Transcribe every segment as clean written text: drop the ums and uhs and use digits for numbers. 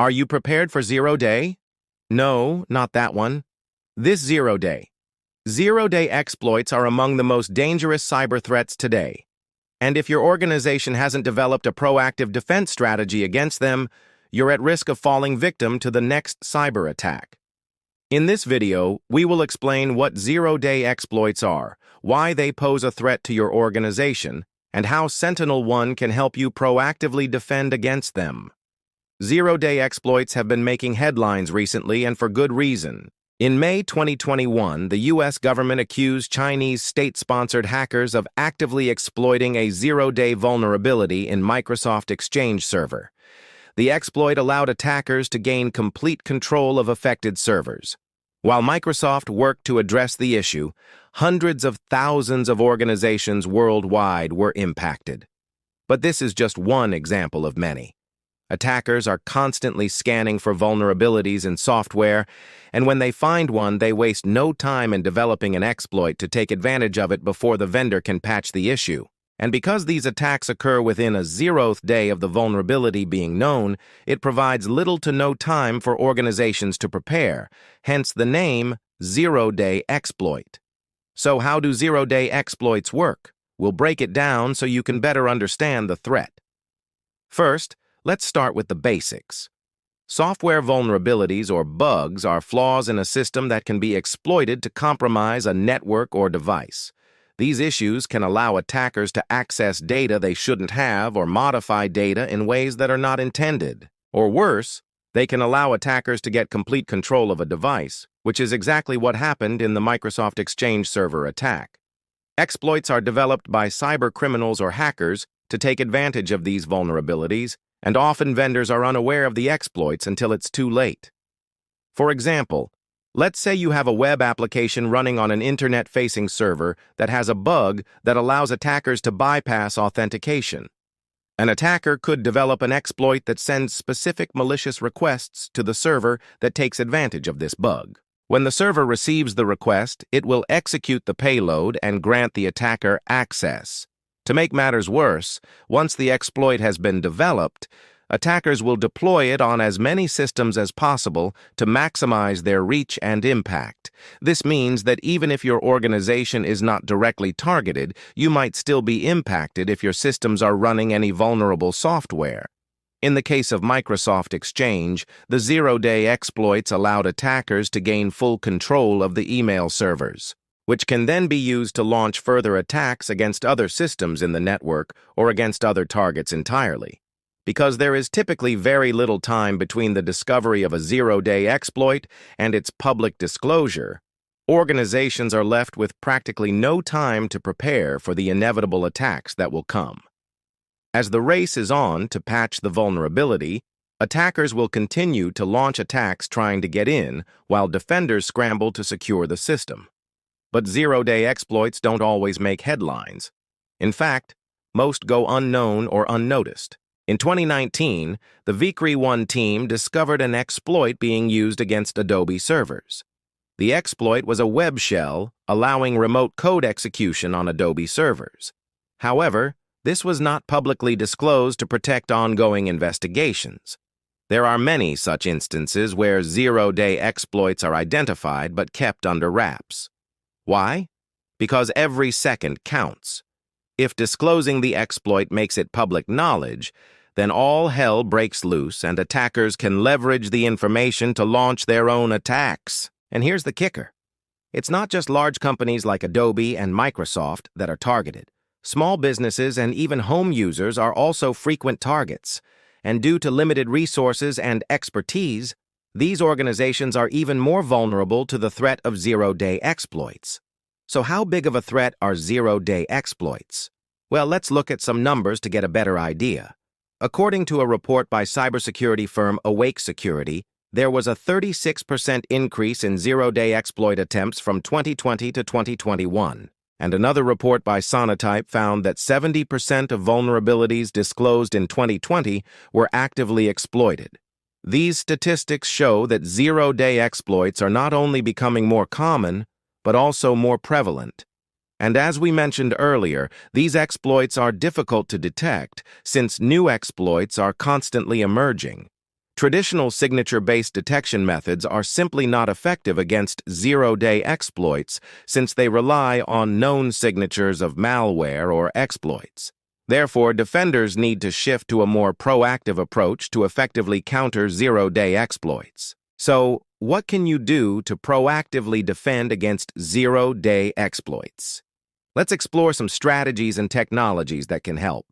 Are you prepared for zero-day? No, not that one. This zero-day. Zero-day exploits are among the most dangerous cyber threats today. And if your organization hasn't developed a proactive defense strategy against them, you're at risk of falling victim to the next cyber attack. In this video, we will explain what zero-day exploits are, why they pose a threat to your organization, and how Sentinel-1 can help you proactively defend against them. Zero-day exploits have been making headlines recently, and for good reason. In May 2021, the U.S. government accused Chinese state-sponsored hackers of actively exploiting a zero-day vulnerability in Microsoft Exchange server. The exploit allowed attackers to gain complete control of affected servers. While Microsoft worked to address the issue, hundreds of thousands of organizations worldwide were impacted. But this is just one example of many. Attackers are constantly scanning for vulnerabilities in software, and when they find one, they waste no time in developing an exploit to take advantage of it before the vendor can patch the issue. And because these attacks occur within a 0th day of the vulnerability being known, it provides little to no time for organizations to prepare, hence the name zero-day exploit. So how do zero-day exploits work? We'll break it down so you can better understand the threat. First, let's start with the basics. Software vulnerabilities or bugs are flaws in a system that can be exploited to compromise a network or device. These issues can allow attackers to access data they shouldn't have or modify data in ways that are not intended. Or worse, they can allow attackers to get complete control of a device, which is exactly what happened in the Microsoft Exchange server attack. Exploits are developed by cyber criminals or hackers to take advantage of these vulnerabilities, and often vendors are unaware of the exploits until it's too late. For example, let's say you have a web application running on an internet-facing server that has a bug that allows attackers to bypass authentication. An attacker could develop an exploit that sends specific malicious requests to the server that takes advantage of this bug. When the server receives the request, it will execute the payload and grant the attacker access. To make matters worse, once the exploit has been developed, attackers will deploy it on as many systems as possible to maximize their reach and impact. This means that even if your organization is not directly targeted, you might still be impacted if your systems are running any vulnerable software. In the case of Microsoft Exchange, the zero-day exploits allowed attackers to gain full control of the email servers, which can then be used to launch further attacks against other systems in the network or against other targets entirely. Because there is typically very little time between the discovery of a zero-day exploit and its public disclosure, organizations are left with practically no time to prepare for the inevitable attacks that will come. As the race is on to patch the vulnerability, attackers will continue to launch attacks trying to get in, while defenders scramble to secure the system. But zero-day exploits don't always make headlines. In fact, most go unknown or unnoticed. In 2019, the Victory1 team discovered an exploit being used against Adobe servers. The exploit was a web shell allowing remote code execution on Adobe servers. However, this was not publicly disclosed to protect ongoing investigations. There are many such instances where zero-day exploits are identified but kept under wraps. Why? Because every second counts. If disclosing the exploit makes it public knowledge, then all hell breaks loose and attackers can leverage the information to launch their own attacks. And here's the kicker. It's not just large companies like Adobe and Microsoft that are targeted. Small businesses and even home users are also frequent targets. And due to limited resources and expertise, these organizations are even more vulnerable to the threat of zero-day exploits. So how big of a threat are zero-day exploits? Well, let's look at some numbers to get a better idea. According to a report by cybersecurity firm Awake Security, there was a 36% increase in zero-day exploit attempts from 2020 to 2021. And another report by Sonatype found that 70% of vulnerabilities disclosed in 2020 were actively exploited. These statistics show that zero-day exploits are not only becoming more common, but also more prevalent. And as we mentioned earlier, these exploits are difficult to detect since new exploits are constantly emerging. Traditional signature-based detection methods are simply not effective against zero-day exploits since they rely on known signatures of malware or exploits. Therefore, defenders need to shift to a more proactive approach to effectively counter zero-day exploits. So, what can you do to proactively defend against zero-day exploits? Let's explore some strategies and technologies that can help.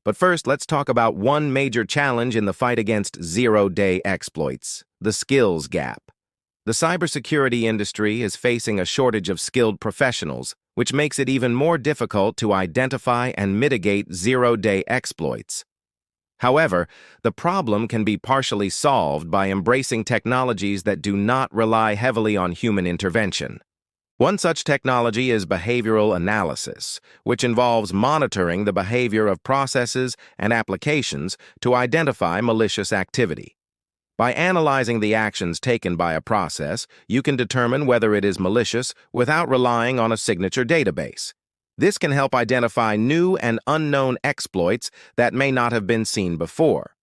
But first, let's talk about one major challenge in the fight against zero-day exploits: the skills gap. The cybersecurity industry is facing a shortage of skilled professionals, which makes it even more difficult to identify and mitigate zero-day exploits. However, the problem can be partially solved by embracing technologies that do not rely heavily on human intervention. One such technology is behavioral analysis, which involves monitoring the behavior of processes and applications to identify malicious activity. By analyzing the actions taken by a process, you can determine whether it is malicious without relying on a signature database. This can help identify new and unknown exploits that may not have been seen before.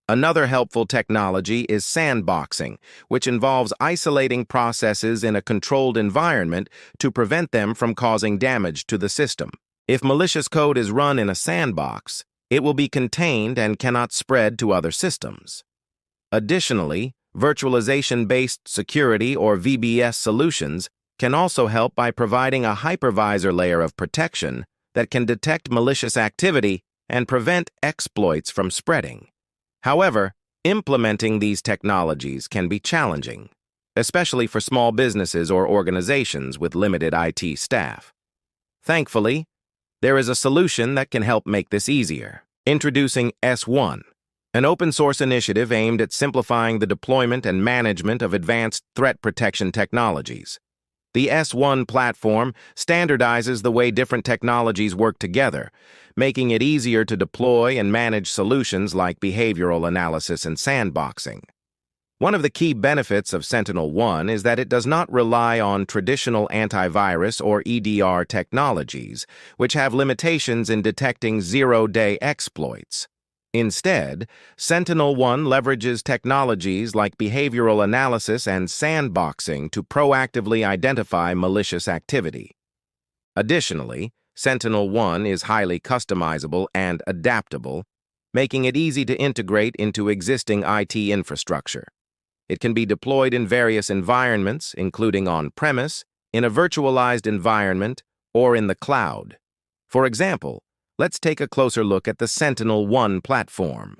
Another helpful technology is sandboxing, which involves isolating processes in a controlled environment to prevent them from causing damage to the system. If malicious code is run in a sandbox, it will be contained and cannot spread to other systems. Additionally, virtualization-based security or VBS solutions can also help by providing a hypervisor layer of protection that can detect malicious activity and prevent exploits from spreading. However, implementing these technologies can be challenging, especially for small businesses or organizations with limited IT staff. Thankfully, there is a solution that can help make this easier. Introducing S1, an open-source initiative aimed at simplifying the deployment and management of advanced threat protection technologies. The S1 platform standardizes the way different technologies work together, making it easier to deploy and manage solutions like behavioral analysis and sandboxing. One of the key benefits of Sentinel-1 is that it does not rely on traditional antivirus or EDR technologies, which have limitations in detecting zero-day exploits. Instead, Sentinel-1 leverages technologies like behavioral analysis and sandboxing to proactively identify malicious activity. Additionally, Sentinel-1 is highly customizable and adaptable, making it easy to integrate into existing IT infrastructure. It can be deployed in various environments, including on-premise, in a virtualized environment, or in the cloud. For example, let's take a closer look at the Sentinel-1 platform.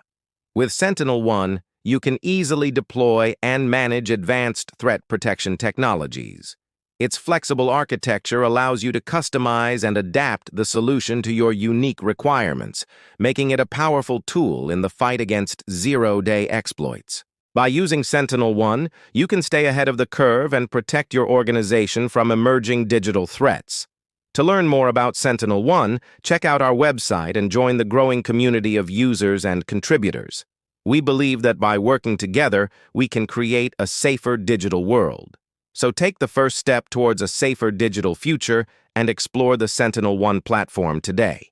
With Sentinel-1, you can easily deploy and manage advanced threat protection technologies. Its flexible architecture allows you to customize and adapt the solution to your unique requirements, making it a powerful tool in the fight against zero-day exploits. By using Sentinel-1, you can stay ahead of the curve and protect your organization from emerging digital threats. To learn more about Sentinel-1, check out our website and join the growing community of users and contributors. We believe that by working together, we can create a safer digital world. So take the first step towards a safer digital future and explore the Sentinel-1 platform today.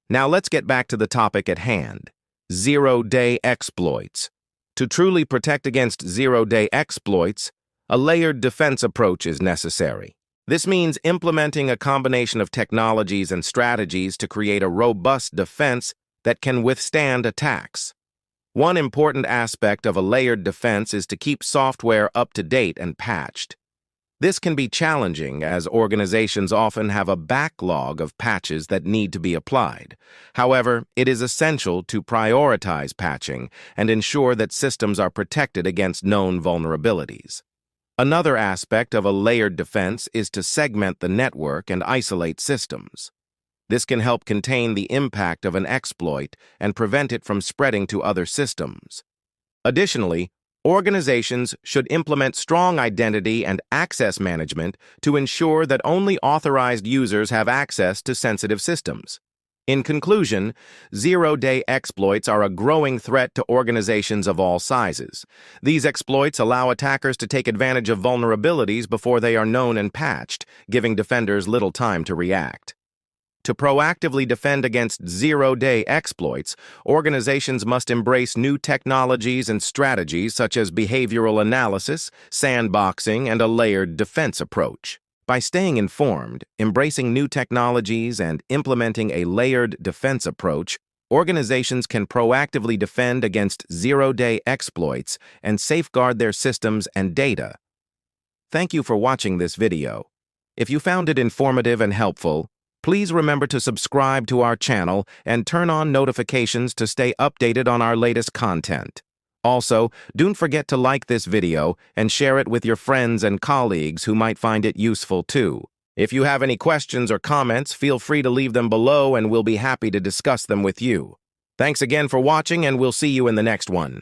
Now let's get back to the topic at hand: zero-day exploits. To truly protect against zero-day exploits, a layered defense approach is necessary. This means implementing a combination of technologies and strategies to create a robust defense that can withstand attacks. One important aspect of a layered defense is to keep software up to date and patched. This can be challenging as organizations often have a backlog of patches that need to be applied. However, it is essential to prioritize patching and ensure that systems are protected against known vulnerabilities. Another aspect of a layered defense is to segment the network and isolate systems. This can help contain the impact of an exploit and prevent it from spreading to other systems. Additionally, organizations should implement strong identity and access management to ensure that only authorized users have access to sensitive systems. In conclusion, zero-day exploits are a growing threat to organizations of all sizes. These exploits allow attackers to take advantage of vulnerabilities before they are known and patched, giving defenders little time to react. To proactively defend against zero-day exploits, organizations must embrace new technologies and strategies such as behavioral analysis, sandboxing, and a layered defense approach. By staying informed, embracing new technologies, and implementing a layered defense approach, organizations can proactively defend against zero-day exploits and safeguard their systems and data. Thank you for watching this video. If you found it informative and helpful, please remember to subscribe to our channel and turn on notifications to stay updated on our latest content. Also, don't forget to like this video and share it with your friends and colleagues who might find it useful too. If you have any questions or comments, feel free to leave them below and we'll be happy to discuss them with you. Thanks again for watching, and we'll see you in the next one.